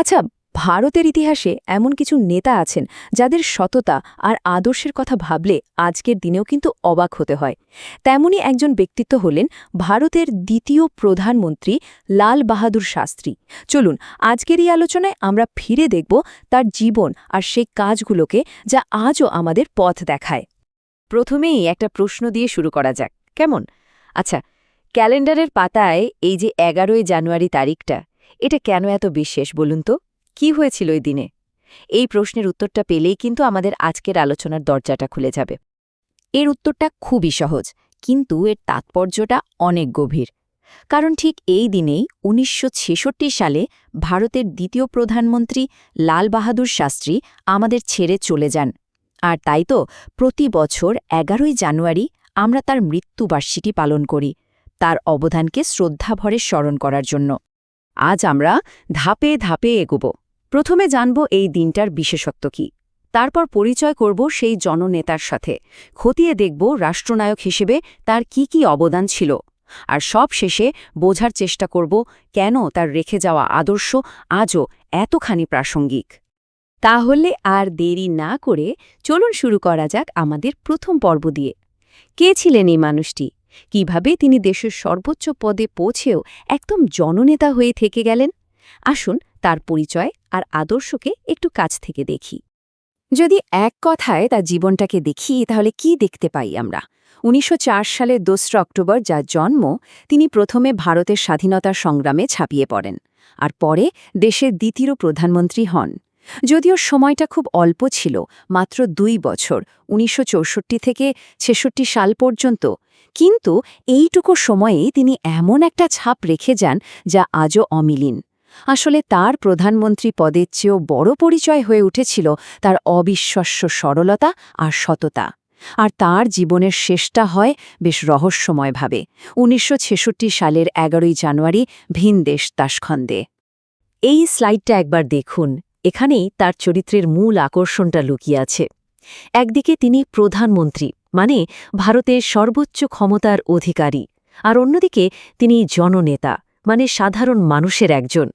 আচ্ছা, ভারতের ইতিহাসে এমন কিছু নেতা আছেন যাদের সততা আর আদর্শের কথা ভাবলে আজকের দিনেও কিন্তু অবাক হতে হয়। তেমনি একজন ব্যক্তিত্ব হলেন ভারতের দ্বিতীয় প্রধানমন্ত্রী লাল বাহাদুর শাস্ত্রী। চলুন আজকের এই আলোচনায় আমরা ফিরে দেখব তার জীবন আর সেই কাজগুলোকে যা আজও আমাদের পথ দেখায়। প্রথমেই একটা প্রশ্ন দিয়ে শুরু করা যাক, কেমন? আচ্ছা, ক্যালেন্ডারের পাতায় এই যে 11ই জানুয়ারি তারিখটা, এটা কেন এত বিশেষ বলুন তো? কি হয়েছিল ওই দিনে? এই প্রশ্নের উত্তরটা পেলেই কিন্তু আমাদের আজকের আলোচনার দরজাটা খুলে যাবে। এর উত্তরটা খুবই সহজ, কিন্তু এর তাৎপর্যটা অনেক গভীর। কারণ ঠিক এই দিনেই ১৯৬৬ সালে ভারতের দ্বিতীয় প্রধানমন্ত্রী লাল বাহাদুর শাস্ত্রী আমাদের ছেড়ে চলে যান। আর তাই তো প্রতি বছর 11ই জানুয়ারি আমরা তার মৃত্যুবার্ষিকী পালন করি, তার অবদানকে শ্রদ্ধাভরে স্মরণ করার জন্য। আজ আমরা ধাপে ধাপে এগোব। প্রথমে জানব এই দিনটার বিশেষত্ব কি, তারপর পরিচয় করব সেই জননেতার সাথে, খতিয়ে দেখব রাষ্ট্রনায়ক হিসেবে তার কি কি অবদান ছিল, আর সব শেষে বোঝার চেষ্টা করব কেন তার রেখে যাওয়া আদর্শ আজও এতখানি প্রাসঙ্গিক। তাহলে আর দেরি না করে চলুন শুরু করা যাক আমাদের প্রথম পর্ব দিয়ে। কে ছিলেন এই মানুষটি? কিভাবে তিনি দেশের সর্বোচ্চ পদে পৌঁছেও একদম জননেতা হয়ে থেকে গেলেন? আসুন তার পরিচয় আর আদর্শকে একটু কাছ থেকে দেখি। যদি এক কথায় তার জীবনটাকে দেখি, তাহলে কি দেখতে পাই আমরা? ১৯০৪ সালের ২রা অক্টোবর যার জন্ম, তিনি প্রথমে ভারতের স্বাধীনতার সংগ্রামে ঝাঁপিয়ে পড়েন, আর পরে দেশের দ্বিতীয় প্রধানমন্ত্রী হন। যদিও সময়টা খুব অল্প ছিল, মাত্র ২ বছর, ১৯৬৪ থেকে ৬৬ সাল পর্যন্ত, কিন্তু এইটুকু সময়েই তিনি এমন একটা ছাপ রেখে যান যা আজও অমিলীন। আসলে তার প্রধানমন্ত্রী পদের চেয়েও বড় পরিচয় হয়ে উঠেছিল তার অবিশ্বাস্য সরলতা আর সততা। আর তার জীবনের শেষটা হয় বেশ রহস্যময়ভাবে ১৯৬৬ সালের ১১ই জানুয়ারি ভিনদেশ তাশখন্দে। এই স্লাইডটা একবার দেখুন, এখানেই তার চরিত্রের মূল আকর্ষণটা লুকিয়ে আছে। একদিকে তিনি প্রধানমন্ত্রী, মানে ভারতের সর্বোচ্চ ক্ষমতার অধিকারী, আর অন্যদিকে তিনি জননেতা, মানে সাধারণ মানুষের একজন।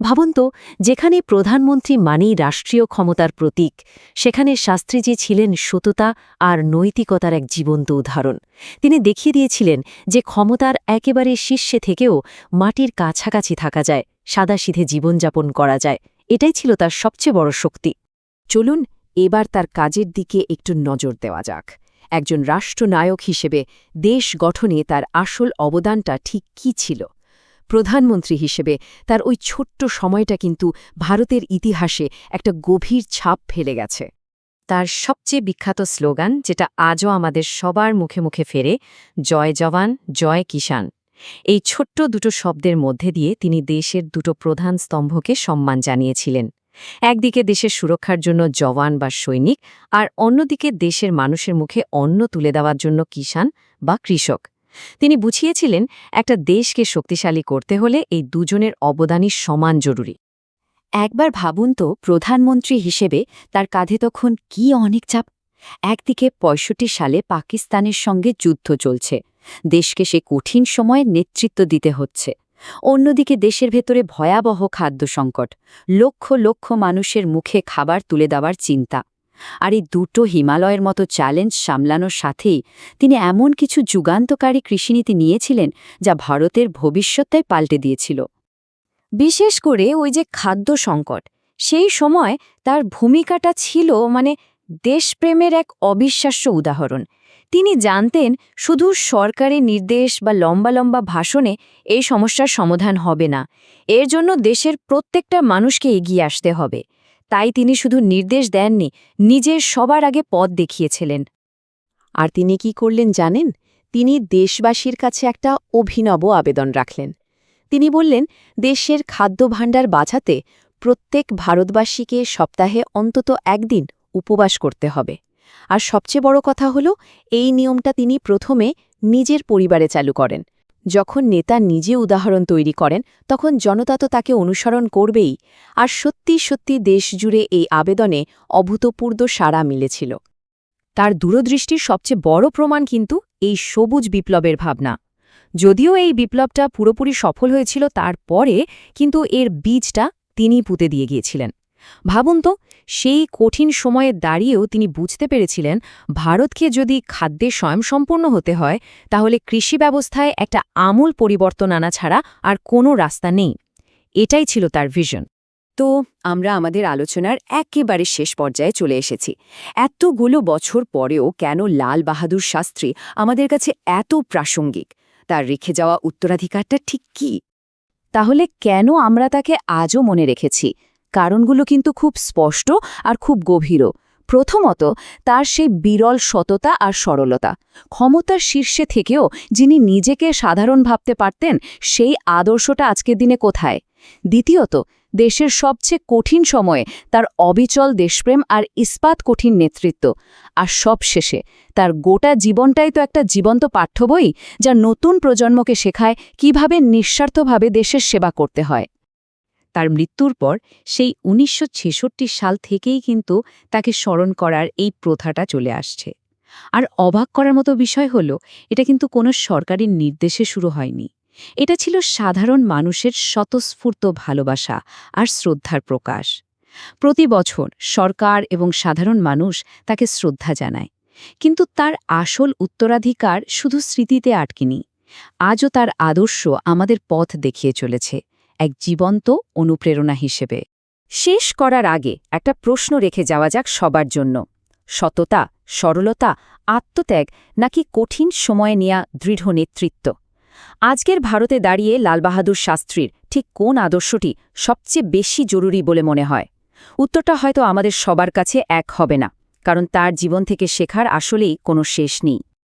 ভাবুন তো, যেখানে প্রধানমন্ত্রী মানেই রাষ্ট্রীয় ক্ষমতার প্রতীক, সেখানে শাস্ত্রীজি ছিলেন সততা আর নৈতিকতার এক জীবন্ত উদাহরণ। তিনি দেখিয়ে দিয়েছিলেন যে ক্ষমতার একেবারে শীর্ষে থেকেও মাটির কাছাকাছি থাকা যায়, সাদাসিধে জীবনযাপন করা যায়। এটাই ছিল তার সবচেয়ে বড় শক্তি। চলুন এবার তার কাজের দিকে একটু নজর দেওয়া যাক। একজন রাষ্ট্রনায়ক হিসেবে দেশ গঠনে তার আসল অবদানটা ঠিক কী ছিল? প্রধানমন্ত্রী হিসেবে তার ওই ছোট্ট সময়টা কিন্তু ভারতের ইতিহাসে একটা গভীর ছাপ ফেলে গেছে। তার সবচেয়ে বিখ্যাত স্লোগান, যেটা আজও আমাদের সবার মুখে মুখে ফেরে, জয় জওয়ান জয় কিষাণ। এই ছোট্ট দুটো শব্দের মধ্যে দিয়ে তিনি দেশের দুটো প্রধান স্তম্ভকে সম্মান জানিয়েছিলেন। একদিকে দেশের সুরক্ষার জন্য জওয়ান বা সৈনিক, আর অন্যদিকে দেশের মানুষের মুখে অন্ন তুলে দেওয়ার জন্য কিষাণ বা কৃষক। তিনি বুঝিয়েছিলেন একটা দেশকে শক্তিশালী করতে হলে এই দুজনের অবদানই সমান জরুরি। একবার ভাবুন তো, প্রধানমন্ত্রী হিসেবে তার কাঁধে তখন কি অনেক চাপ। একদিকে ৬৫ সালে পাকিস্তানের সঙ্গে যুদ্ধ চলছে, দেশকে সে কঠিন সময়ে নেতৃত্ব দিতে হচ্ছে। অন্যদিকে দেশের ভেতরে ভয়াবহ খাদ্য সংকট, লক্ষ লক্ষ মানুষের মুখে খাবার তুলে দেওয়ার চিন্তা। আর এই দুটো হিমালয়ের মতো চ্যালেঞ্জ সামলানোর সাথেই তিনি এমন কিছু যুগান্তকারী কৃষিনীতি নিয়েছিলেন যা ভারতের ভবিষ্যৎটাই পাল্টে দিয়েছিল। বিশেষ করে ওই যে খাদ্য সংকট, সেই সময় তার ভূমিকাটা ছিল দেশপ্রেমের এক অবিশ্বাস্য উদাহরণ। তিনি জানতেন শুধু সরকারি নির্দেশ বা লম্বা লম্বা ভাষণে এই সমস্যার সমাধান হবে না, এর জন্য দেশের প্রত্যেকটা মানুষকে এগিয়ে আসতে হবে। তাই তিনি শুধু নির্দেশ দেননি, নিজের সবার আগে পথ দেখিয়েছিলেন। আর তিনি কি করলেন জানেন? তিনি দেশবাসীর কাছে একটা অভিনব আবেদন রাখলেন। তিনি বললেন, দেশের খাদ্যভাণ্ডার বাঁচাতে প্রত্যেক ভারতবাসীকে সপ্তাহে অন্তত একদিন উপবাস করতে হবে। আর সবচেয়ে বড় কথা হল, এই নিয়মটা তিনি প্রথমে নিজের পরিবারে চালু করেন। যখন নেতা নিজে উদাহরণ তৈরি করেন, তখন জনতা তো তাকে অনুসরণ করবেই। আর সত্যি সত্যি দেশজুড়ে এই আবেদনে অভূতপূর্ব সাড়া মিলেছিল। তার দূরদৃষ্টির সবচেয়ে বড় প্রমাণ কিন্তু এই সবুজ বিপ্লবের ভাবনা। যদিও এই বিপ্লবটা পুরোপুরি সফল হয়েছিল তারপরে, কিন্তু এর বীজটা তিনিই পুঁতে দিয়ে গিয়েছিলেন। ভাবুন তো, সেই কঠিন সময়ে দাঁড়িয়েও তিনি বুঝতে পেরেছিলেন ভারতকে যদি খাদ্যে স্বয়ংসম্পূর্ণ হতে হয় তাহলে কৃষি ব্যবস্থায় একটা আমূল পরিবর্তন আনা ছাড়া আর কোনো রাস্তা নেই। এটাই ছিল তার ভিশন। তো আমরা আমাদের আলোচনার একেবারে শেষ পর্যায়ে চলে এসেছি। এতগুলো বছর পরেও কেন লাল বাহাদুর শাস্ত্রী আমাদের কাছে এত প্রাসঙ্গিক? তার রেখে যাওয়া উত্তরাধিকারটা ঠিক কী? তাহলে কেন আমরা তাকে আজও মনে রেখেছি? কারণগুলো কিন্তু খুব স্পষ্ট আর খুব গভীরও। প্রথমত, তার সেই বিরল সততা আর সরলতা। ক্ষমতার শীর্ষে থেকেও যিনি নিজেকে সাধারণ ভাবতে পারতেন, সেই আদর্শটা আজকের দিনে কোথায়? দ্বিতীয়ত, দেশের সবচেয়ে কঠিন সময়ে তার অবিচল দেশপ্রেম আর ইস্পাত কঠিন নেতৃত্ব। আর সবশেষে তার গোটা জীবনটাই তো একটা জীবন্ত পাঠ্য বই, যা নতুন প্রজন্মকে শেখায় কিভাবে নিঃস্বার্থভাবে দেশের সেবা করতে হয়। তার মৃত্যুর পর সেই ১৯৬৬ সাল থেকেই কিন্তু তাকে স্মরণ করার এই প্রথাটা চলে আসছে। আর অবাক করার মতো বিষয় হল, এটা কিন্তু কোনো সরকারি নির্দেশে শুরু হয়নি। এটা ছিল সাধারণ মানুষের স্বতঃস্ফূর্ত ভালোবাসা আর শ্রদ্ধার প্রকাশ। প্রতি বছর সরকার এবং সাধারণ মানুষ তাকে শ্রদ্ধা জানায়, কিন্তু তার আসল উত্তরাধিকার শুধু স্মৃতিতে আটকেনি। আজও তার আদর্শ আমাদের পথ দেখিয়ে চলেছে, এক জীবন্ত অনুপ্রেরণা হিসেবে। শেষ করার আগে একটা প্রশ্ন রেখে যাওয়া যাক সবার জন্য। সততা, সরলতা, আত্মত্যাগ নাকি কঠিন সময়ে নেয়া দৃঢ় নেতৃত্ব? আজকের ভারতে দাঁড়িয়ে লাল বাহাদুর শাস্ত্রীর ঠিক কোন আদর্শটি সবচেয়ে বেশি জরুরি বলে মনে হয়? উত্তরটা হয়তো আমাদের সবার কাছে এক হবে না, কারণ তার জীবন থেকে শেখার আসলেই কোনো শেষ নেই।